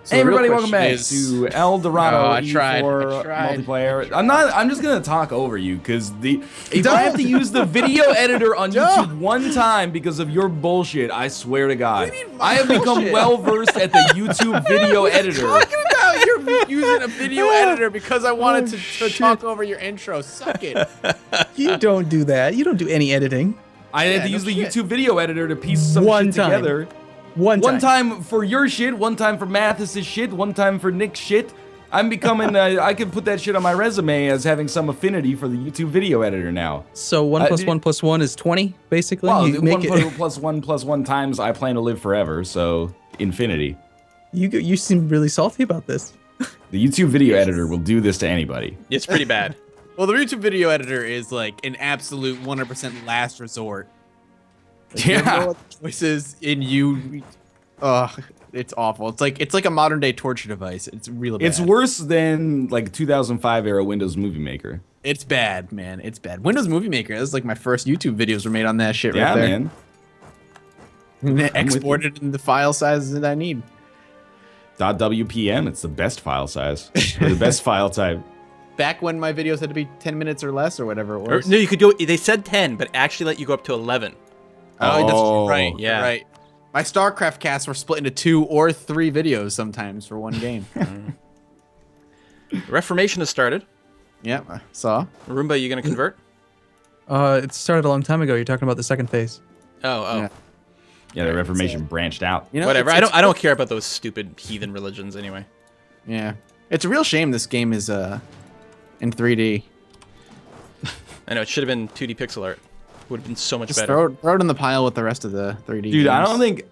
So Hey the real everybody, welcome question back is- to El Dorado Oh, I tried. E4 I tried. multiplayer. I'm just gonna talk over you because if I have to use the video editor on YouTube one time because of your bullshit, I swear to God, What do you mean, I have become bullshit? well versed at the YouTube video editor. Talking about you're using a video editor because I wanted to talk over your intro. Suck it. You don't do that. You don't do any editing. I had to no use the shit. YouTube video editor to piece some One shit time. together. One time for your shit, one time for Mathis's shit, one time for Nick's shit. I'm becoming, I can put that shit on my resume as having some affinity for the YouTube video editor now. So 1 plus 1 plus 1 is 20, basically. Well, you make it. plus one times I plan to live forever, so infinity. You seem really salty about this. The YouTube video editor will do this to anybody. It's pretty bad. Well, the YouTube video editor is like an absolute 100% last resort. Like, you have no other choices in you. Ugh, it's awful. It's like a modern day torture device. It's really bad. It's worse than like 2005 era Windows Movie Maker. It's bad, man. It's bad. Windows Movie Maker. That was like my first YouTube videos were made on that shit Yeah, right there. man. And then I'm with exported in the file sizes that I need. .wpm, it's the best file size. Or the best file type. Back when my videos had to be 10 minutes or less or whatever it Or, was. no, you could go. They said 10, but actually let you go up to 11. Oh, that's right. Yeah. Right. My StarCraft casts were split into 2 or 3 videos sometimes for one game. The Reformation has started. Yep, I saw. Roomba, you gonna convert? It started a long time ago. You're talking about the second phase. Oh. Yeah. Yeah, the Reformation branched out. You know, Whatever. it's- I don't care about those stupid heathen religions anyway. Yeah. It's a real shame this game is in 3D. I know it should have been 2D pixel art. Would have been so much Just better. throw it in the pile with the rest of the 3D Dude, I games. don't think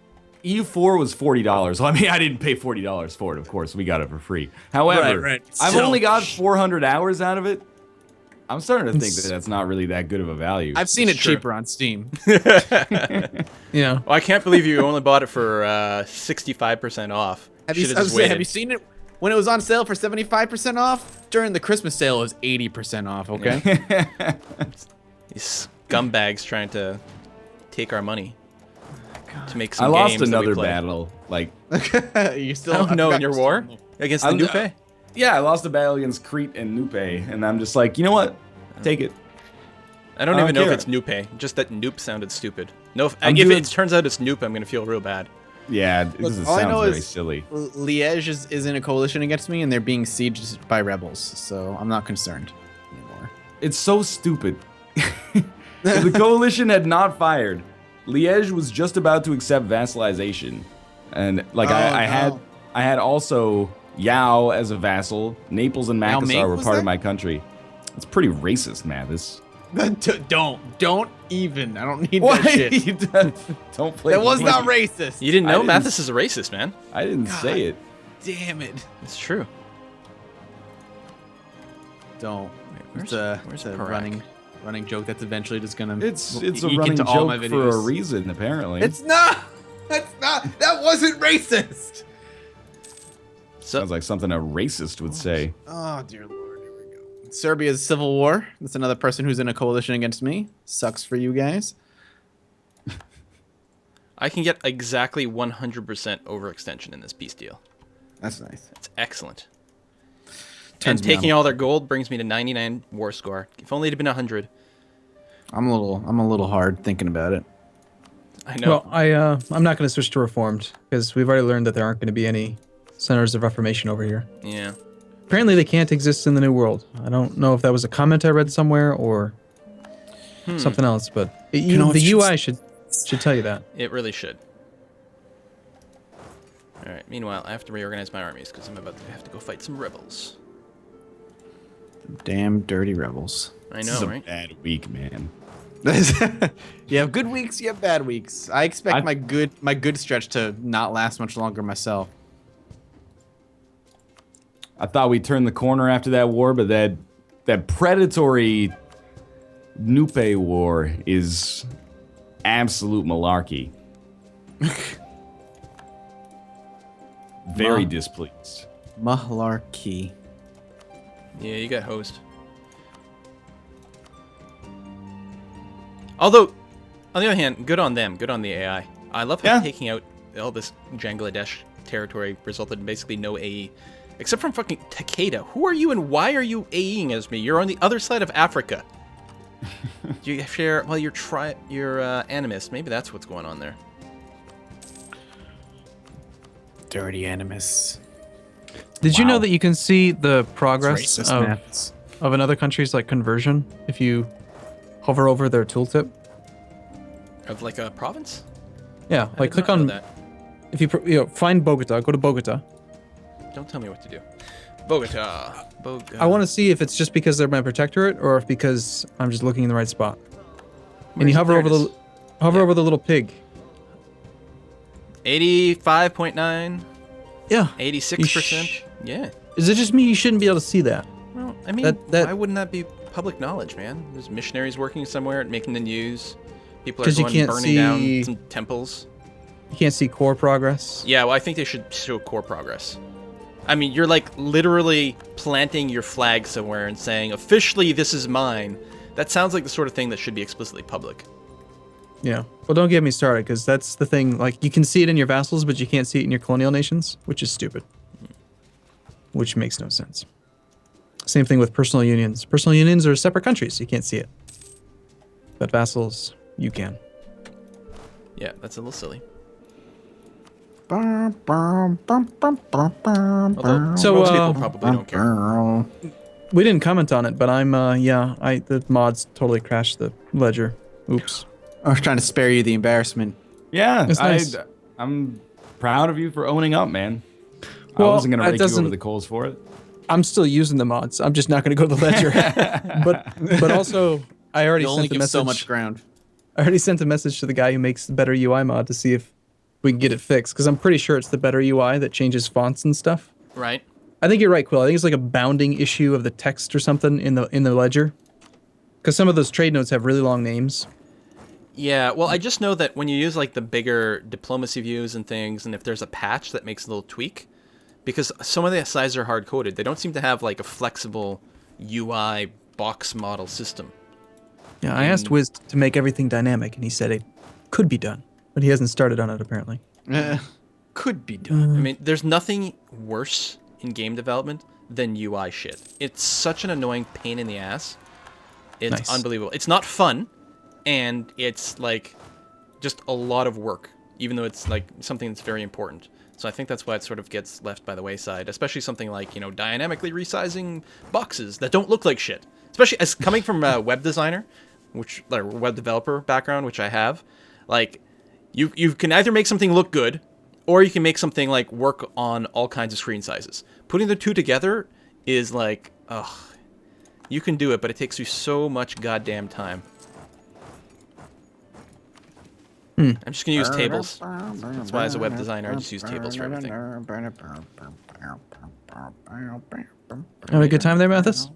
E4 was $40. Well, I mean, I didn't pay $40 for it, of course. We got it for free. However, Right. I've Still. only got 400 hours out of it. I'm starting to think that that's not really that good of a value. I've seen it Sure. cheaper on Steam. Yeah. Well, I can't believe you only bought it for 65% off. Have you, Should've I was just saying, waited. have you seen it? When it was on sale for 75% off, during the Christmas sale it was 80% off, okay? These scumbags trying to take our money to make some I lost games that we another play. battle. Like, You still Oh no, I in your forgot war you're still- against the I'm- Nupe? yeah, I lost a battle against Crete and Nupe, and I'm just like, you know what? Take it. I don't I even don't know if care. it's Nupe. Just that Noop sounded stupid. No, if doing- it turns out it's Noop, I'm gonna feel real bad. Yeah, this all I sounds know very is- silly. Liège is in a coalition against me, and they're being sieged by rebels, so I'm not concerned anymore. It's so stupid. If the coalition had not fired, Liège was just about to accept vassalization, and like I had also Yao as a vassal. Naples and Yao Makassar Ming were was part there? of my country. It's pretty racist, man. This Don't even. I don't need why that shit. you don't play. That was the not game. racist. You didn't I know didn't- Mathis is a racist, man. I didn't say it. Damn it. It's true. Don't. Where's- It's a Parak? running joke that's eventually just gonna It's a eke running into all my joke for a videos. reason, apparently. It's not. That's not. That wasn't racist. So Sounds like something a racist would say. Oh dear lord. Here we go. Serbia's civil war. That's another person who's in a coalition against me. Sucks for you guys. I can get exactly 100% overextension in this peace deal. That's nice. That's excellent. Turns And me taking on. all their gold brings me to 99 war score. If only it had been 100. I'm a little hard thinking about it. I know. Well, I'm not going to switch to Reformed because we've already learned that there aren't going to be any centers of Reformation over here. Yeah. Apparently, they can't exist in the New World. I don't know if that was a comment I read somewhere or something else, but the UI should tell you that. It really should. All right. Meanwhile, I have to reorganize my armies because I'm about to have to go fight some rebels. Damn dirty rebels. I This know, is a right? bad week, man. You have good weeks, you have bad weeks. I expect I- my good stretch to not last much longer myself. I thought we turned the corner after that war, but that predatory Nupe war is absolute malarkey. Very displeased. Malarkey. Yeah, you got hosed. Although, on the other hand, good on them. Good on the AI. I love how Yeah. taking out all this Bangladesh territory resulted in basically no AE. Except from fucking Takeda. Who are you and why are you AEing as me? You're on the other side of Africa. Do you share... Well, you're animist. Maybe that's what's going on there. Dirty animus. Did you know that you can see the progress Racist of, maths. of another country's like conversion if you hover over their tooltip? Of like a province? Yeah, I like did click not know on that. if you find Bogota, go to Bogota. Don't tell me what to do. Bogota. I want to see if it's just because they're my protectorate or if because I'm just looking in the right spot. And you hover over the little pig. 85.9. Yeah. 86%. Yeah. Is it just me? You shouldn't be able to see that. Well, I mean, That- why wouldn't that be public knowledge, man? There's missionaries working somewhere making the news. People are 'Cause you going can't burning down see- some temples. You can't see core progress. Yeah, well, I think they should show core progress. I mean, you're like literally planting your flag somewhere and saying, officially, this is mine. That sounds like the sort of thing that should be explicitly public. Yeah. Well, don't get me started, because that's the thing. Like, you can see it in your vassals, but you can't see it in your colonial nations, which is stupid. Which makes no sense. Same thing with personal unions. Personal unions are separate countries. You can't see it. But vassals, you can. Yeah, that's a little silly. So, Although So, most people probably don't care. We didn't comment on it, but the mods totally crashed the ledger. Oops. I was trying to spare you the embarrassment. Yeah, That's nice. I'm proud of you for owning up, man. Well, I wasn't gonna that rake you over doesn't- the coals for it. I'm still using the mods. I'm just not going to go to the ledger. but also, I already You only sent the give message. so much ground. I already sent a message to the guy who makes the better UI mod to see if we can get it fixed, because I'm pretty sure it's the better UI that changes fonts and stuff. Right? I think you're right, Quill. I think it's like a bounding issue of the text or something in the ledger, because some of those trade notes have really long names. Yeah, well, I just know that when you use like the bigger diplomacy views and things, and if there's a patch that makes a little tweak, because some of the SIs are hard-coded, they don't seem to have like a flexible UI box model system. Yeah, I asked Wiz to make everything dynamic, and he said it could be done, but he hasn't started on it apparently. Could be done. I mean, there's nothing worse in game development than UI shit. It's such an annoying pain in the ass. It's Nice. unbelievable. It's not fun, and it's like just a lot of work, even though it's like something that's very important. So I think that's why it sort of gets left by the wayside, especially something like, dynamically resizing boxes that don't look like shit. Especially as coming from a web designer, web developer background, which I have, like you can either make something look good, or you can make something like work on all kinds of screen sizes. Putting the two together is like, ugh, you can do it, but it takes you so much goddamn time. I'm just gonna use tables. That's why as a web designer, I just use tables for everything. Have a good time there, Mathis?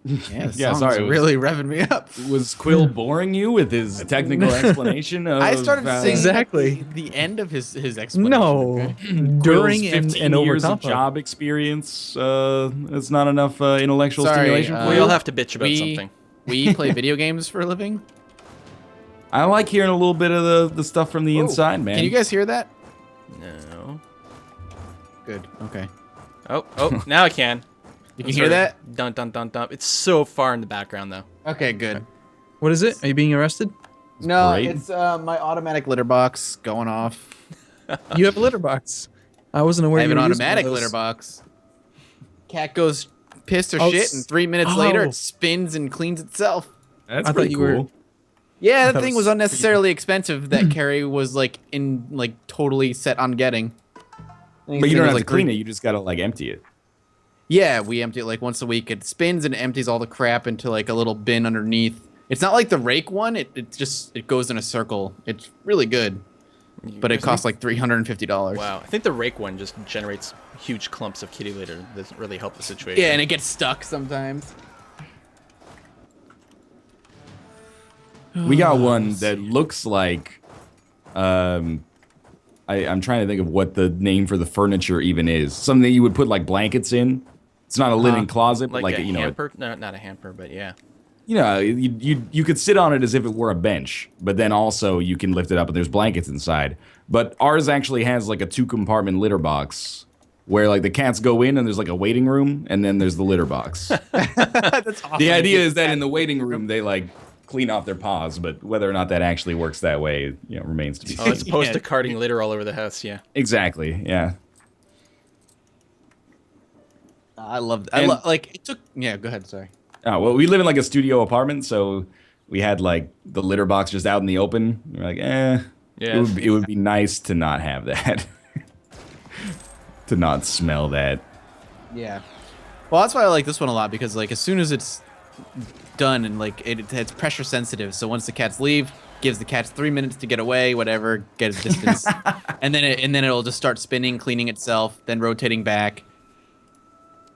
Yeah, Yeah, sorry, it was- really revving me up. Was Quill boring you with his technical explanation of I started singing Exactly. the end of his explanation. No. okay? During Quill's and 15 over years top of job experience. It's not enough intellectual Sorry, stimulation for We you. all have to bitch about something. We play video games for a living. I like hearing a little bit of the stuff from the inside, man. Can you guys hear that? No. Good. Okay. Oh, now I can. You can hear that? Dun dun dun dun. It's so far in the background though. Okay, good. What is it? Are you being arrested? No, great. it's my automatic litter box going off. You have a litter box. I wasn't aware I have you an were using one of automatic those. litter box. Cat goes pissed or Oh, shit, and 3 minutes later oh. it spins and cleans itself. That's I thought pretty you cool. were- Yeah, thought that it thing was was unnecessarily expensive that Carrie was totally set on getting. But you don't have to clean it. You just gotta empty it. Yeah, we empty it once a week. It spins and empties all the crap into a little bin underneath. It's not like the rake one. It goes in a circle. It's really good, but it costs $350. Wow. I think the rake one just generates huge clumps of kitty litter. That doesn't really help the situation. Yeah, and it gets stuck sometimes. We got one that looks like. I'm trying to think of what the name for the furniture even is. Something that you would put blankets in. It's not a linen closet, but like a you know. hamper? No, not a hamper, but yeah. you know, you could sit on it as if it were a bench, but then also you can lift it up and there's blankets inside. But ours actually has like a 2-compartment litter box where like the cats go in and there's like a waiting room and then there's the litter box. That's awesome. The idea is that in the waiting room they like clean off their paws, but whether or not that actually works that way, you know, remains to be seen. Oh, as opposed to carting litter all over the house, yeah. Exactly, yeah. I love that. Like it took. Yeah, go ahead. Sorry. Oh, well, we live in like a studio apartment, so we had like the litter box just out in the open. We're like, Yeah. it would be nice to not have that. To not smell that. Yeah. Well, that's why I like this one a lot, because like as soon as it's done and like it's pressure sensitive, so once the cats leave, gives the cats 3 minutes to get away, whatever, get a distance, and then it'll just start spinning, cleaning itself, then rotating back.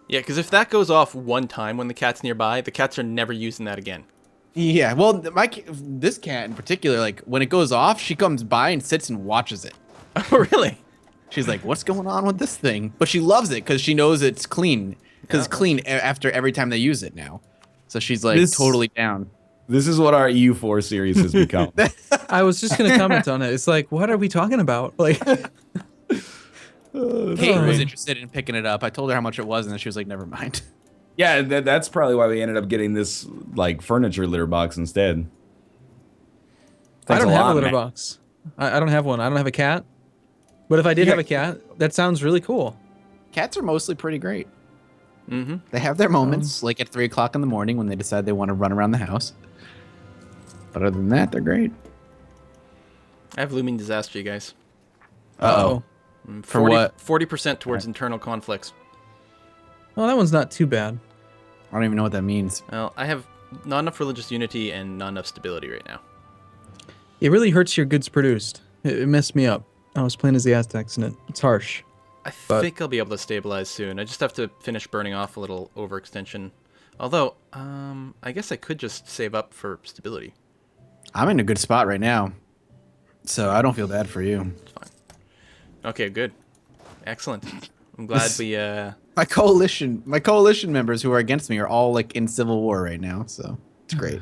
Yeah, because if that goes off one time when the cat's nearby, the cats are never using that again. Yeah. Well, this cat in particular, like when it goes off, she comes by and sits and watches it. Oh, really? She's like, "What's going on with this thing?" But she loves it because she knows it's clean. Because it's clean after every time they use it now. So she's like totally down. This is what our EU4 series has become. I was just gonna comment on it. It's like, what are we talking about? Like, Kate was interested in picking it up. I told her how much it was, and then she was like, "Never mind." Yeah, that's probably why we ended up getting this like furniture litter box instead. I Thanks don't have lot, a litter man. box. I don't have one. I don't have a cat. But if I did have a cat, that sounds really cool. Cats are mostly pretty great. Mm-hmm. They have their moments, like at 3 o'clock in the morning when they decide they want to run around the house. But other than that, they're great. I have looming disaster, you guys. Uh-oh. For what? 40% towards internal conflicts. Well, that one's not too bad. I don't even know what that means. Well, I have not enough religious unity and not enough stability right now. It really hurts your goods produced. It messed me up. I was playing as the Aztecs, and it's harsh. I But- think I'll be able to stabilize soon. I just have to finish burning off a little overextension. Although, I guess I could just save up for stability. I'm in a good spot right now. So I don't feel bad for you. It's fine. Okay, good. Excellent. I'm glad we, My coalition members who are against me are all like in civil war right now, so it's great.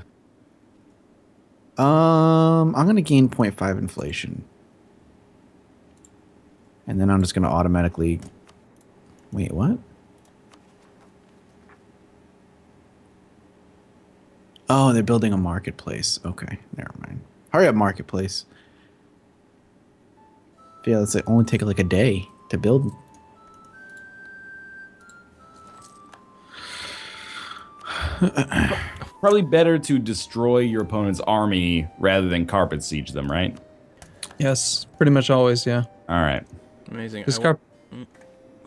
I'm gonna gain 0.5 inflation. And then I'm just gonna automatically wait, what? Oh, they're building a marketplace. Okay, never mind. Hurry up, marketplace. Yeah, it's like only take like a day to build. Probably better to destroy your opponent's army rather than carpet siege them, right? Yes, pretty much always, yeah. All right. amazing. Just Go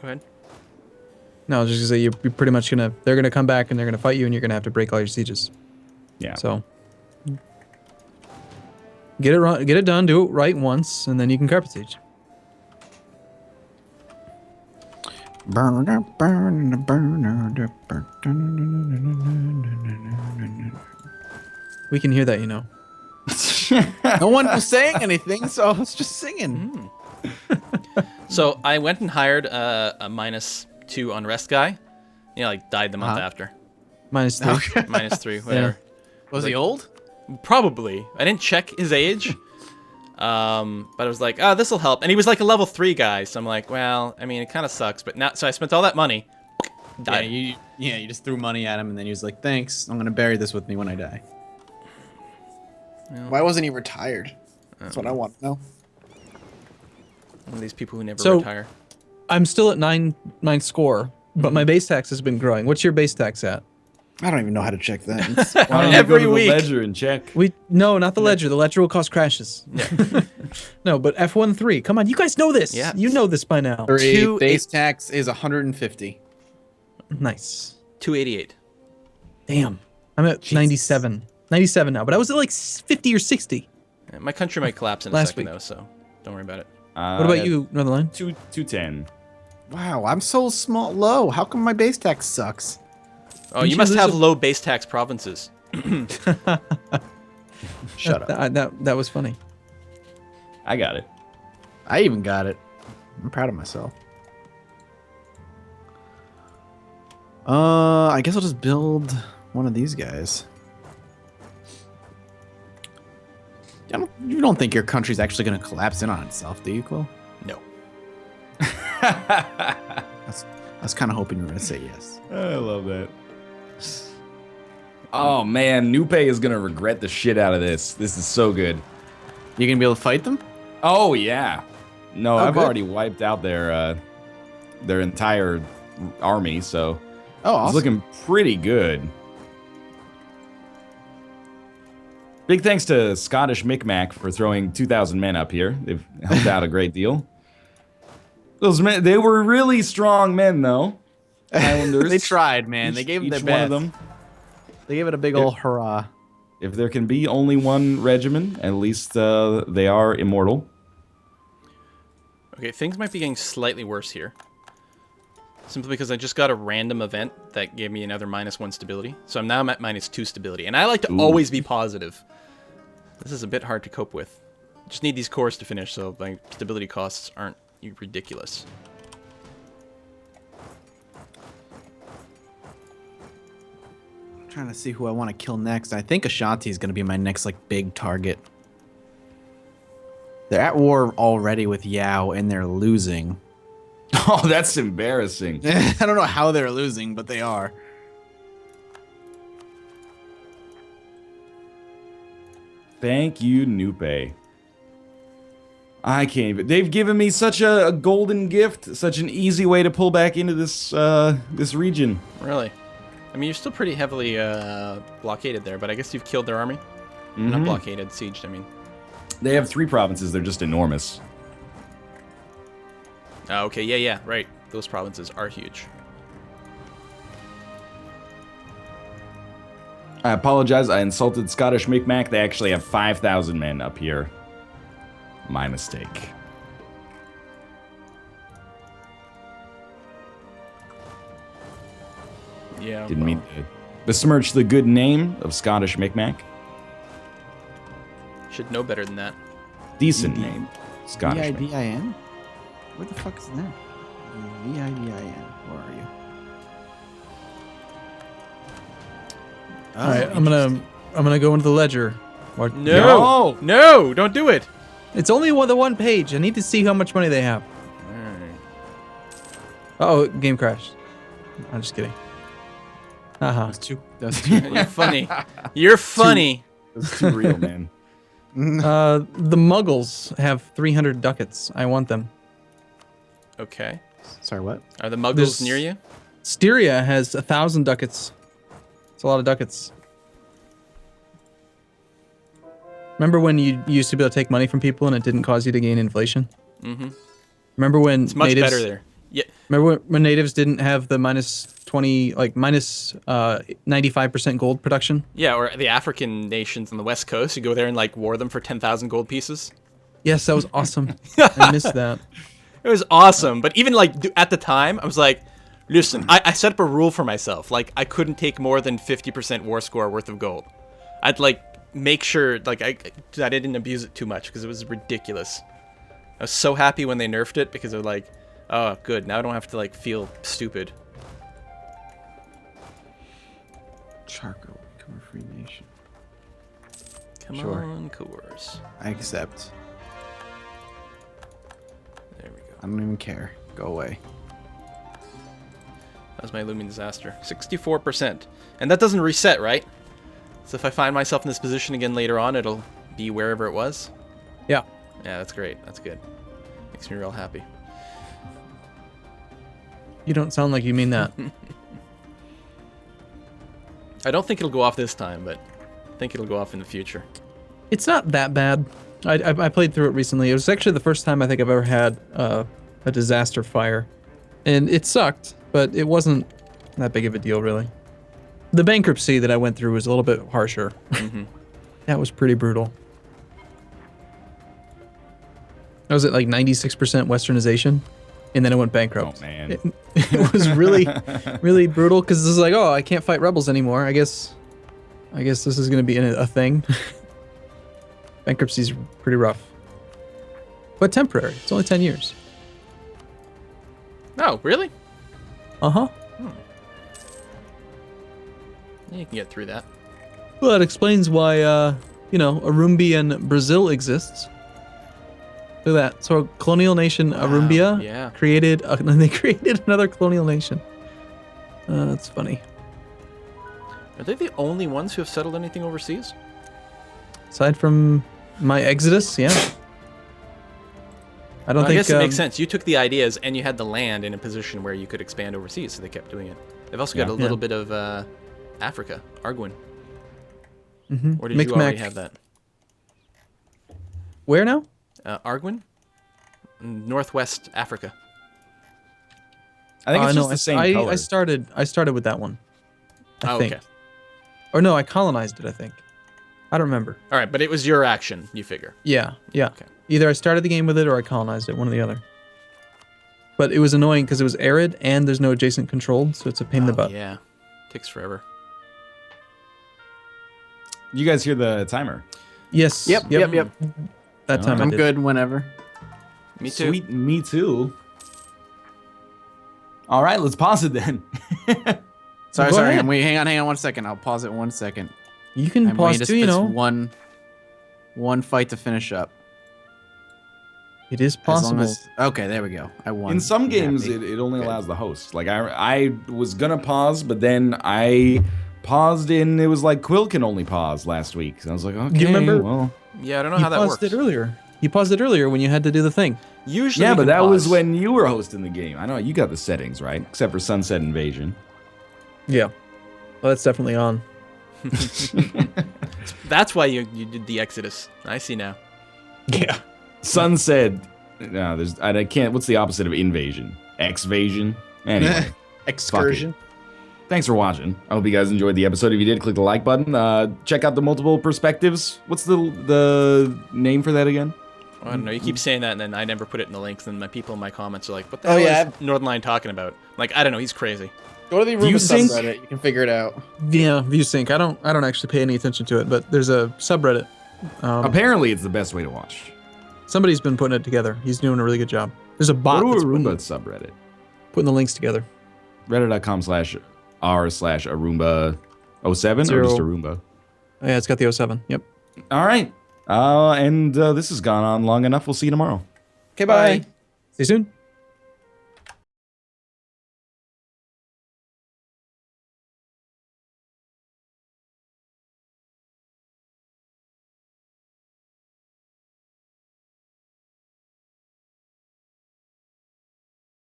ahead. No, just because you're pretty much they're gonna come back and they're gonna fight you, and you're gonna have to break all your sieges. Yeah. So get it done, do it right once, and then you can carpet siege. We can hear that, you know. No one was saying anything, so I was just singing. So I went and hired a -2 unrest guy. You know, like died the month after. -3. -3, whatever. Was he old? Probably. I didn't check his age. But I was like, oh, this will help. And he was like a level 3 guy. So I'm like, well, I mean, it kind of sucks. But now, so I spent all that money. Died. You just threw money at him, and then he was like, "Thanks, I'm gonna bury this with me when I die." Well, Why wasn't he retired? That's what I want to know. one of these people who never So- retire. I'm still at nine score, but my base tax has been growing. What's your base tax at? I don't even know how to check that. Why don't Every you go to week. the ledger and check? No, not the ledger. The ledger will cause crashes. No, but F13. Come on, you guys know this. Yeah. You know this by now. Base tax is 150. Nice. 288. Damn. I'm at Jesus. 97. 97 now, but I was at like 50 or 60. Yeah, my country might collapse in a Last second, week. though, so don't worry about it. What about you, Northernline? 210. Wow, I'm so low. How come my base tax sucks? Oh, Didn't you you must lose have a- low base tax provinces. Shut up. That was funny. I got it. I even got it. I'm proud of myself. I guess I'll just build one of these guys. You don't think your country's actually going to collapse in on itself, do you, Quill? No. I was kind of hoping you were going to say yes. I love that. Oh man, Nupe is gonna regret the shit out of this. This is so good. You going to be able to fight them? Oh yeah. No, I've good. already wiped out their entire army, so Oh, it's awesome. looking pretty good. Big thanks to Scottish Micmac for throwing 2,000 men up here. They've helped out a great deal. Those men, they were really strong men, though. Islanders. They tried, man. They gave them their each best. one of them. They gave it a big old hurrah. If there can be only one regiment, at least they are immortal. Okay, things might be getting slightly worse here. Simply because I just got a random event that gave me another -1 stability. So I'm now at -2 stability. And I like to always be positive. This is a bit hard to cope with. Just need these cores to finish so my stability costs aren't ridiculous. I'm trying to see who I want to kill next. I think Ashanti is going to be my next like big target. They're at war already with Yao, and they're losing. Oh, that's embarrassing. I don't know how they're losing, but they are. Thank you, Nupe. I can't even. They've given me such a golden gift, such an easy way to pull back into this this region. Really? I mean, you're still pretty heavily blockaded there, but I guess you've killed their army. Not blockaded, sieged, I mean. They have 3 provinces. They're just enormous. Oh, okay, yeah, right. Those provinces are huge. I apologize. I insulted Scottish Micmac. They actually have 5,000 men up here. My mistake. Yeah. Didn't mean to besmirch the good name of Scottish Micmac. Should know better than that. Decent name. Scottish Micmac. V-I-D-I-N? Where the fuck is that? V-I-D-I-N. Where are you? All right, I'm gonna go into the ledger. What? No! No! Don't do it! It's only the one page. I need to see how much money they have. Oh, game crashed. I'm just kidding. Haha. That's too You're funny. You're funny. That's too real, man. The Muggles have 300 ducats. I want them. Okay. Sorry, what? Are the Muggles There's- near you? Styria has 1,000 ducats. It's a lot of ducats. Remember when you used to be able to take money from people and it didn't cause you to gain inflation? Mm-hmm. Remember when It's much natives, better there. Yeah. Remember when natives didn't have the -20, like minus 95% gold production? Yeah, or the African nations on the West Coast, you go there and like war them for 10,000 gold pieces. Yes, that was awesome. I missed that. It was awesome, but even like at the time, I was like, listen, I set up a rule for myself. Like I couldn't take more than 50% war score worth of gold. I'd like make sure like I didn't abuse it too much because it was ridiculous. I was so happy when they nerfed it because they're like, oh, good. Now I don't have to like feel stupid. Charcoal. Become a free nation. Come Sure. on, cores. I accept. There we go. I don't even care. Go away. That was my looming disaster. 64%. And that doesn't reset, right? So if I find myself in this position again later on, it'll be wherever it was? Yeah. Yeah, that's great. That's good. Makes me real happy. You don't sound like you mean that. I don't think it'll go off this time, but I think it'll go off in the future. It's not that bad. I played through it recently. It was actually the first time I think I've ever had a disaster fire. And it sucked, but it wasn't that big of a deal, really. The bankruptcy that I went through was a little bit harsher. That was pretty brutal. I was at like 96% westernization, and then I went bankrupt. Oh, man. It was really, really brutal because this is like, oh, I can't fight rebels anymore. I guess this is going to be a thing. Bankruptcy's pretty rough. But temporary. It's only 10 years. Oh, really? Uh-huh. Yeah, you can get through that. Well, that explains why Arumbian Brazil exists. Look at that. So colonial nation Arumbia yeah. created, they created another colonial nation. That's funny. Are they the only ones who have settled anything overseas? Aside from my Exodus, yeah. I don't think. I guess it makes sense. You took the ideas and you had the land in a position where you could expand overseas, so they kept doing it. They've also got a little bit of Africa, Arguin. Or did you already have that? Where now? Arguin? Northwest Africa. I think it's just the same color. I started with that one. I think. Okay. Or no, I colonized it, I think. I don't remember. All right, but it was your action, you figure. Yeah. Okay. Either I started the game with it or I colonized it, one or the other. But it was annoying because it was arid and there's no adjacent controlled, so it's a pain in the butt. Yeah. Takes forever. You guys hear the timer? Yes. Yep. That time I'm I did. good whenever. Me too. Sweet, me too. All right, let's pause it then. Sorry. Go ahead. Wait, hang on 1 second. I'll pause it 1 second. You can pause too, One fight to finish up. It is As long possible. as, okay, there we go. I won. In some I'm games, happy. it only allows the host. Like I was gonna pause, but then I paused and it was like Quill can only pause last week. So I was like, okay, remember- well. Yeah, I don't know You how that paused works. it earlier. You paused it earlier when you had to do the thing. Usually Yeah, we but can that was pause. when you were hosting the game. I know you got the settings right, except for Sunset Invasion. Yeah. Well, that's definitely on. That's why you did the Exodus. I see now. Yeah. Sunset. No, I can't. What's the opposite of invasion? Exvasion. Anyway. Excursion. Thanks for watching. I hope you guys enjoyed the episode. If you did, click the like button. Check out the multiple perspectives. What's the name for that again? I don't know. You keep saying that, and then I never put it in the links, and my people in my comments are like, "What the hell is Northernline talking about?" Like, I don't know. He's crazy. Go to the Europa ViewSync? subreddit. You can figure it out. Yeah, ViewSync. I don't actually pay any attention to it, but there's a subreddit. Apparently, it's the best way to watch. Somebody's been putting it together. He's doing a really good job. There's a bot Go that's to Roomba subreddit. putting the links together. Reddit.com/r/Arumba07 or just Arumba. Oh, yeah, it's got the 07. Yep. All right. And this has gone on long enough. We'll see you tomorrow. Okay, bye. See you soon.